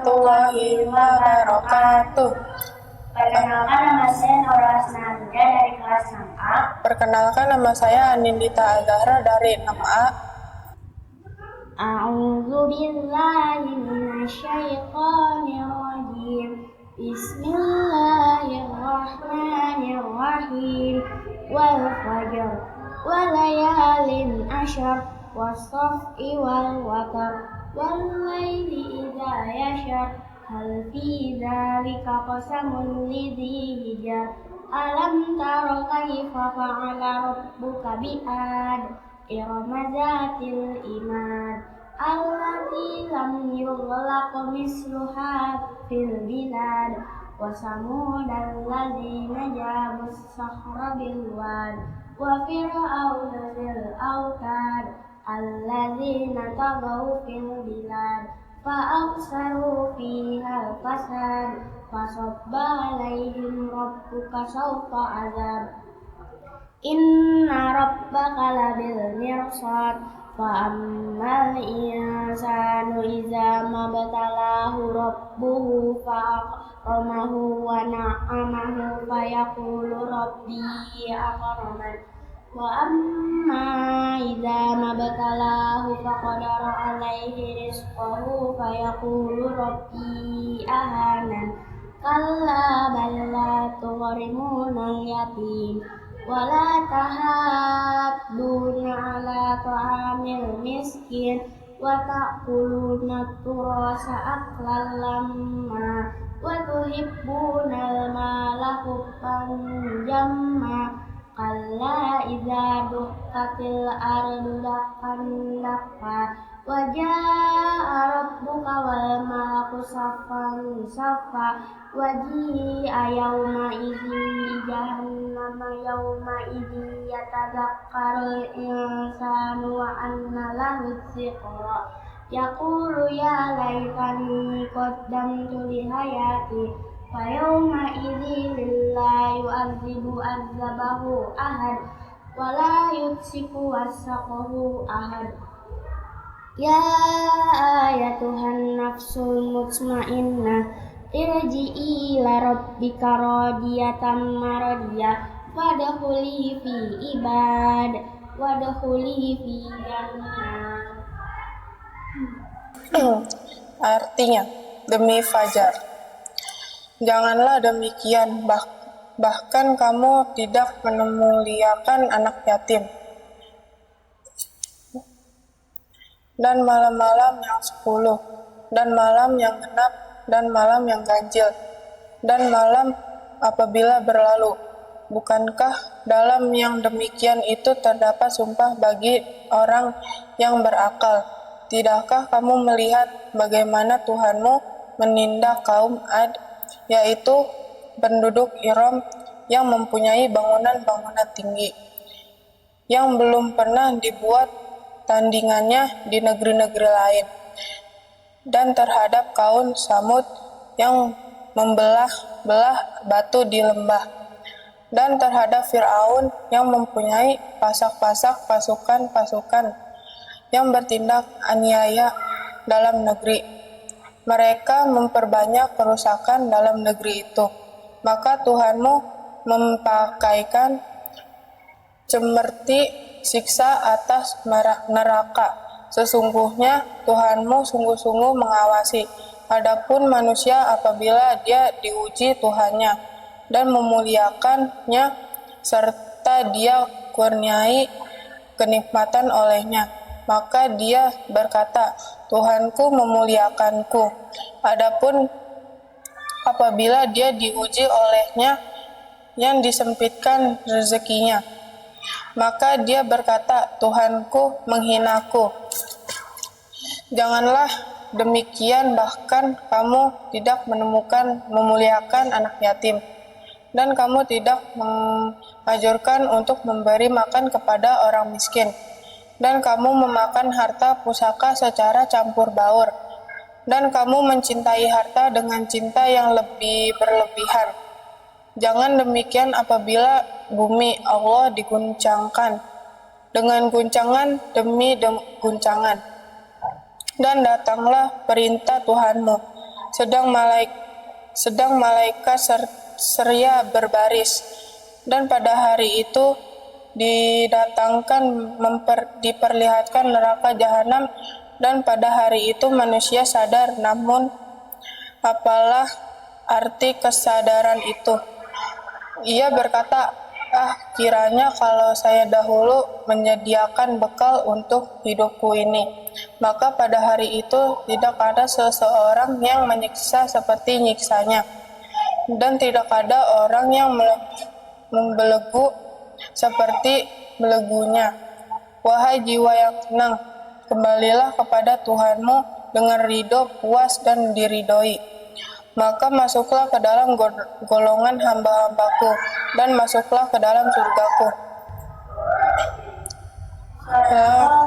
warahmatullahi wabarakatuh. Perkenalkan, nama saya Nora Asnanda dari kelas 6A. Perkenalkan, nama saya Anindita Azahra dari 6A. A'udzu billahi minasyaitonir rajim. Bismillahirrahmanirrahim. Wal fajr wa layalin asyr was-saf'i wal watar wal laili idza yashar hal fi dzalika qasamun lidzi hijar alam tara kaifa fa'ala rabbuka bi'ad irama zatil imad allati lam yughlaq misluha fil bilad wa samud alladzina jabu as-sahra bil wad wa fir'auna zil autad alladzina tagaw fil bilad fa'aksaru fiha al-fasad fasabba alaihim rabbuka sawta azab inna rabbaka labil mirsad fa'ammal insanu iza mabtalahu rabbuhu fa'akramahu wa na'amahu fayaqulu rabbi akraman wa amma iza mabtalahu faqadara alaihi rizqahu fayaqulu rabbi ahanan kalla bal la tughrimuna yatim wala tahadduna ala ta'amil miskin wa ta'kuluna turasa aklan lamma wa tuhibbuna al-mala hubban jamma kalla idza dukkatil ardu dakkan dakka wa jaa'a rabbuka wal malaku saffan saffa wa ji'a yawma idzin bi jahannama yawma idzin yatadakkarul insanu wa anna lahu dzikra yaqulu ya laitani qaddamtu li hayati fa yawma idzin la yu'adzibu azabahu ahad wa la yutsiku wasaqahu ahad. Ya ayatuhan nafsul mutmainnah irji'i ila rabbika radiyatan maradiyah wadkhuli fi ibad wadkhuli fi jannah. Artinya, demi fajar. Janganlah demikian, bahkan kamu tidak memuliakan anak yatim. Dan malam-malam yang 10, dan malam yang genap, dan malam yang ganjil, dan malam apabila berlalu. Bukankah dalam yang demikian itu terdapat sumpah bagi orang yang berakal? Tidakkah kamu melihat bagaimana Tuhanmu menindak kaum Ad, yaitu penduduk Iram yang mempunyai bangunan-bangunan tinggi, yang belum pernah dibuat tandingannya di negeri-negeri lain, dan terhadap kaum Samud yang membelah-belah batu di lembah, dan terhadap Fir'aun yang mempunyai pasak-pasak pasukan-pasukan yang bertindak aniaya dalam negeri. Mereka memperbanyak kerusakan dalam negeri itu. Maka Tuhanmu mempakaikan cemerti siksa atas neraka. Sesungguhnya Tuhanmu sungguh-sungguh mengawasi. Adapun manusia apabila dia diuji Tuhannya dan memuliakannya serta dia kurniai kenikmatan olehnya, maka dia berkata, Tuhanku memuliakanku. Adapun apabila dia diuji olehnya yang disempitkan rezekinya, maka dia berkata, Tuhanku menghinaku. Janganlah demikian, bahkan kamu tidak memuliakan anak yatim, dan kamu tidak menganjurkan untuk memberi makan kepada orang miskin, dan kamu memakan harta pusaka secara campur baur, dan kamu mencintai harta dengan cinta yang lebih berlebihan. Jangan demikian apabila bumi Allah diguncangkan dengan guncangan demi guncangan, dan datanglah perintah Tuhanmu, sedang malaikat serya berbaris. Dan pada hari itu diperlihatkan neraka jahanam, dan pada hari itu manusia sadar. Namun apalah arti kesadaran itu? Ia berkata, kiranya kalau saya dahulu menyediakan bekal untuk hidupku ini, maka pada hari itu tidak ada seseorang yang menyiksa seperti nyiksanya, dan tidak ada orang yang membelenggu seperti belegunya. Wahai jiwa yang tenang, kembalilah kepada Tuhanmu dengan ridho, puas, dan diridhoi. Maka masuklah ke dalam golongan hamba-hambaku, dan masuklah ke dalam surgaku.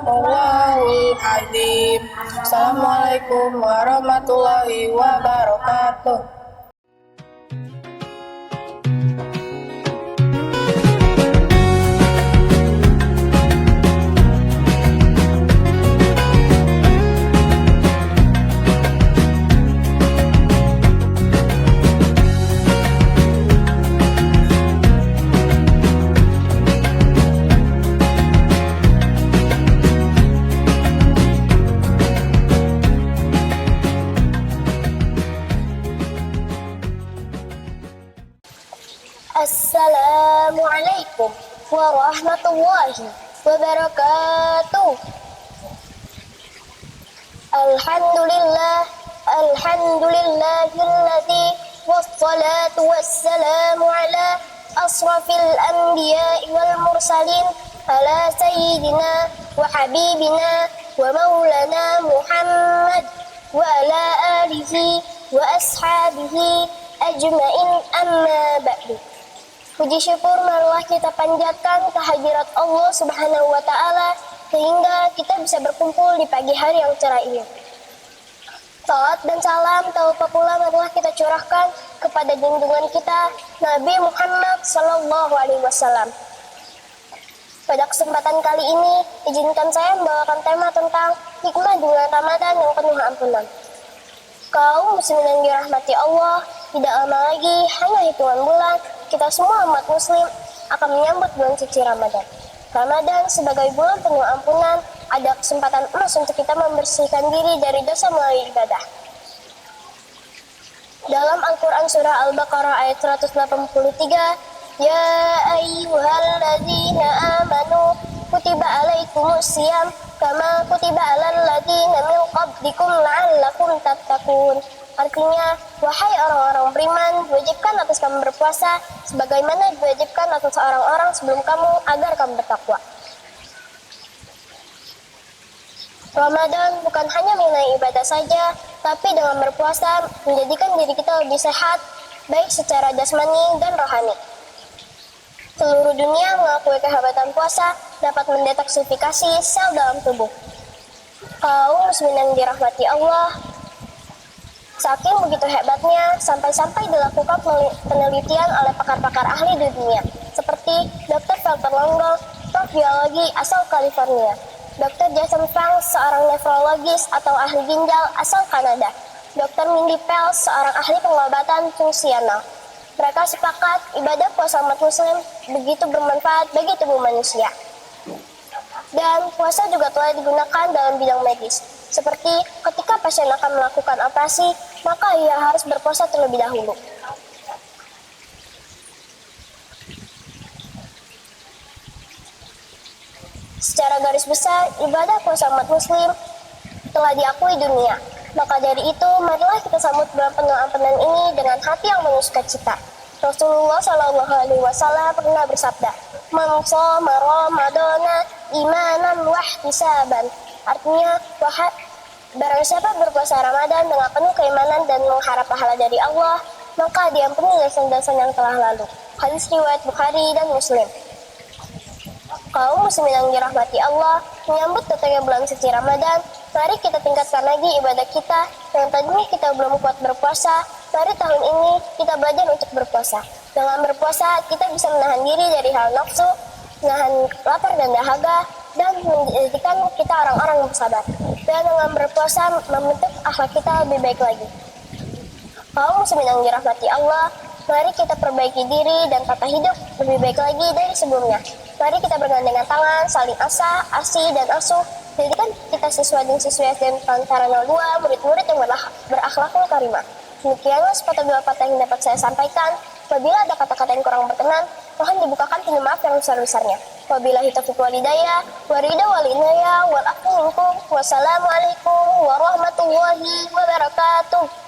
Allahul Azim. Assalamualaikum warahmatullahi wabarakatuh. Assalamualaikum warahmatullahi wabarakatuh. Alhamdulillahilladzi wassalatu wassalamu ala asrafil anbiya'i wal mursalin ala sayyidina wa habibina wa maulana Muhammad wa ala alihi wa ashabihi ajma'in, amma ba'du. Puji syukur marilah kita panjatkan kehadirat Allah Subhanahu wa Ta'ala sehingga kita bisa berkumpul di pagi hari yang cerah ini. Salat dan salam taubat pula marilah kita curahkan kepada junjungan kita Nabi Muhammad Sallallahu Alaihi Wasallam. Pada kesempatan kali ini, izinkan saya membawakan tema tentang hikmah di bulan Ramadan yang penuh ampunan. Kaum muslimin yang dirahmati Allah, tidak lama lagi, hanya hitungan bulan, kita semua umat muslim akan menyambut bulan suci Ramadan. Ramadan sebagai bulan penuh ampunan, ada kesempatan emas untuk kita membersihkan diri dari dosa melalui ibadah. Dalam Al-Quran surah Al-Baqarah ayat 183, Ya ayyuhalladzina amanu kutiba alaikumus siyam kama kutiba alal ladzina min qablikum la'allakum tattaqun. Artinya, wahai orang-orang beriman, diwajibkan atas kamu berpuasa sebagaimana diwajibkan atas orang-orang sebelum kamu agar kamu bertakwa. Ramadan bukan hanya mengenai ibadah saja, tapi dengan berpuasa menjadikan diri kita lebih sehat, baik secara jasmani dan rohani. Seluruh dunia mengakui kehebatan puasa dapat mendetoksifikasi sel dalam tubuh. Kaum muslimin yang dirahmati Allah, saking begitu hebatnya, sampai-sampai dilakukan penelitian oleh pakar-pakar ahli di dunia, seperti Dr. Walter Longo, prof biologi asal California, Dr. Jason Fang, seorang nefrologis atau ahli ginjal asal Kanada, Dr. Mindy Pels, seorang ahli pengobatan fungsional. Mereka sepakat ibadah puasa umat muslim begitu bermanfaat bagi tubuh manusia. Dan puasa juga telah digunakan dalam bidang medis, seperti ketika pasien akan melakukan operasi, maka ia harus berpuasa terlebih dahulu. Secara garis besar, ibadah puasa umat muslim telah diakui dunia. Maka dari itu, marilah kita sambut bulan penuh ampunan ini dengan hati yang penuh sukacita. Rasulullah Shallallahu Alaihi Wasallam pernah bersabda, "Man shoma Ramadana imanan wahtisaban." Artinya, barang siapa berpuasa Ramadan dengan penuh keimanan dan mengharap pahala dari Allah, maka diampuni dosa-dosa yang telah lalu. Hadis riwayat Bukhari dan Muslim. Kaum muslimin yang dirahmati Allah, menyambut datangnya bulan suci Ramadan, mari kita tingkatkan lagi ibadah kita yang tadinya kita belum kuat berpuasa. Mari tahun ini kita belajar untuk berpuasa. Dengan berpuasa, kita bisa menahan diri dari hal nafsu, menahan lapar dan dahaga, dan menjadikan kita orang-orang yang bersabar. Dan dengan berpuasa, membentuk akhlak kita lebih baik lagi. Kaum muslimin yang dirahmati Allah, mari kita perbaiki diri dan tata hidup lebih baik lagi dari sebelumnya. Mari kita bergandengan tangan, saling asi, dan asuh. Jadikan kita siswa dan siswi SDN Pantara 02, murid-murid yang berakhlakul karimah. Demikianlah sepatah dua patah yang dapat saya sampaikan. Apabila ada kata-kata yang kurang berkenan, mohon dibukakan pintu maaf yang besar-besarnya. Wabillahi taufiq wal hidayah, warida wal inayah, wal afu minkum. Wassalamualaikum warahmatullahi wabarakatuh.